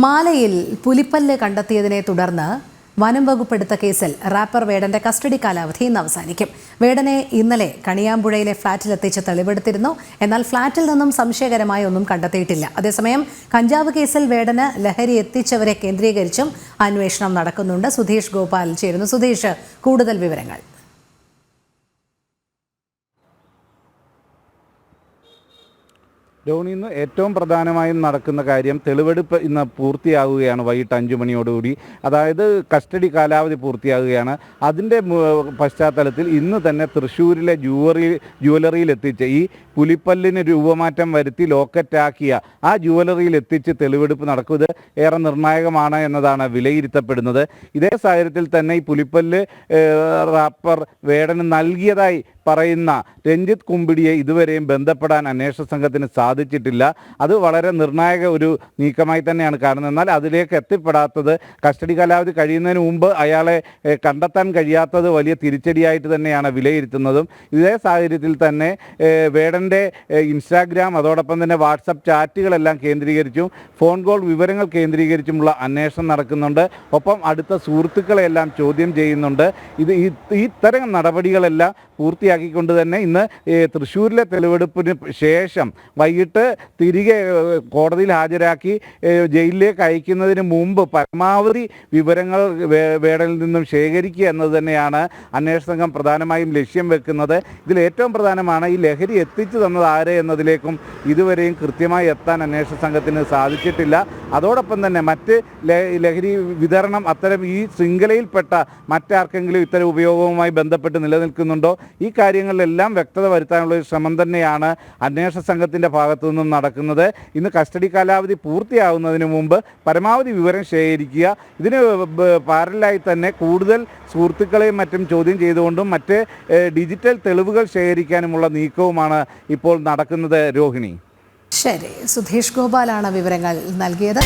മാലയിൽ പുലിപ്പല്ല് കണ്ടെത്തിയതിനെ തുടർന്ന് വനം വകുപ്പ് എടുത്ത കേസിൽ റാപ്പർ വേടന്റെ കസ്റ്റഡി കാലാവധി ഇന്ന് അവസാനിക്കും. വേടനെ ഇന്നലെ കണിയാമ്പുഴയിലെ ഫ്ളാറ്റിലെത്തിച്ച് തെളിവെടുത്തിരുന്നു. എന്നാൽ ഫ്ളാറ്റിൽ നിന്നും സംശയകരമായ ഒന്നും കണ്ടെത്തിയിട്ടില്ല. അതേസമയം കഞ്ചാവ് കേസിൽ വേടന് ലഹരി എത്തിച്ചവരെ കേന്ദ്രീകരിച്ചും അന്വേഷണം നടക്കുന്നുണ്ട്. സുധീഷ് ഗോപാൽ ചേരുന്നു. സുധീഷ്, കൂടുതൽ വിവരങ്ങൾ. ധോണി, ഇന്ന് ഏറ്റവും പ്രധാനമായും നടക്കുന്ന കാര്യം തെളിവെടുപ്പ് ഇന്ന് പൂർത്തിയാകുകയാണ്. വൈകിട്ട് 5 മണിയോടുകൂടി, അതായത് കസ്റ്റഡി കാലാവധി പൂർത്തിയാകുകയാണ്. അതിൻ്റെ പശ്ചാത്തലത്തിൽ ഇന്ന് തന്നെ തൃശ്ശൂരിലെ ജുവലറിയിൽ എത്തിച്ച് ഈ പുലിപ്പല്ലിന് രൂപമാറ്റം വരുത്തി ലോക്കറ്റാക്കിയ ആ ജുവലറിയിൽ എത്തിച്ച് തെളിവെടുപ്പ് നടക്കും. ഇത് ഏറെ നിർണായകമാണ് എന്നതാണ് വിലയിരുത്തപ്പെടുന്നത്. ഇതേ സാഹചര്യത്തിൽ തന്നെ ഈ പുലിപ്പല്ല് റാപ്പർ വേടന് നൽകിയതായി പറയുന്ന രഞ്ജിത്ത് കുമ്പിടിയെ ഇതുവരെയും ബന്ധപ്പെടാൻ അന്വേഷണ സംഘത്തിന് സാധിച്ചിട്ടില്ല. അത് വളരെ നിർണായക ഒരു നീക്കമായി തന്നെയാണ് കാണുന്നത്. എന്നാൽ അതിലേക്ക് എത്തിപ്പെടാത്തത്, കസ്റ്റഡി കാലാവധി കഴിയുന്നതിന് മുമ്പ് അയാളെ കണ്ടെത്താൻ കഴിയാത്തത് വലിയ തിരിച്ചടിയായിട്ട് തന്നെയാണ് വിലയിരുത്തുന്നതും. ഇതേ സാഹചര്യത്തിൽ തന്നെ വേടൻ്റെ ഇൻസ്റ്റാഗ്രാം, അതോടൊപ്പം തന്നെ വാട്സപ്പ് ചാറ്റുകളെല്ലാം കേന്ദ്രീകരിച്ചും ഫോൺ കോൾ വിവരങ്ങൾ കേന്ദ്രീകരിച്ചുമുള്ള അന്വേഷണം നടക്കുന്നുണ്ട്. ഒപ്പം അടുത്ത സുഹൃത്തുക്കളെല്ലാം ചോദ്യം ചെയ്യുന്നുണ്ട്. ഇത്തരം നടപടികളെല്ലാം പൂർത്തിയാക്കിക്കൊണ്ട് തന്നെ ഇന്ന് തൃശ്ശൂരിലെ തെളിവെടുപ്പിന് ശേഷം വൈകിട്ട് തിരികെ കോടതിയിൽ ഹാജരാക്കി ജയിലിലേക്ക് അയക്കുന്നതിന് മുമ്പ് പരമാവധി വിവരങ്ങൾ വേടനിൽ നിന്നും ശേഖരിക്കുക എന്നത് തന്നെയാണ് അന്വേഷണ സംഘം പ്രധാനമായും ലക്ഷ്യം വെക്കുന്നത്. ഇതിൽ ഏറ്റവും പ്രധാനമാണ് ഈ ലഹരി എത്തിച്ചു തന്നത് ആര് എന്നതിലേക്കും ഇതുവരെയും കൃത്യമായി എത്താൻ അന്വേഷണ സംഘത്തിന് സാധിച്ചിട്ടില്ല. അതോടൊപ്പം തന്നെ മറ്റ് ലഹരി വിതരണം അത്തരം ഈ ശൃംഖലയിൽപ്പെട്ട മറ്റാർക്കെങ്കിലും ഇത്തരം ഉപയോഗവുമായി ബന്ധപ്പെട്ട് നിലനിൽക്കുന്നുണ്ടോ, ഈ കാര്യങ്ങളിലെല്ലാം വ്യക്തത വരുത്താനുള്ള ഒരു ശ്രമം തന്നെയാണ് അന്വേഷണ സംഘത്തിൻ്റെ ഭാഗത്തു നിന്നും നടക്കുന്നത്. ഇന്ന് കസ്റ്റഡി കാലാവധി പൂർത്തിയാവുന്നതിന് മുമ്പ് പരമാവധി വിവരം ശേഖരിക്കുക. ഇതിന് പാരലായി തന്നെ കൂടുതൽ സുഹൃത്തുക്കളെയും മറ്റും ചോദ്യം ചെയ്തുകൊണ്ടും മറ്റ് ഡിജിറ്റൽ തെളിവുകൾ ശേഖരിക്കാനുമുള്ള നീക്കവുമാണ് ഇപ്പോൾ നടക്കുന്നത്. രോഹിണി. ശരി, സുധീഷ് ഗോപാലാണ് വിവരങ്ങൾ നൽകിയത്.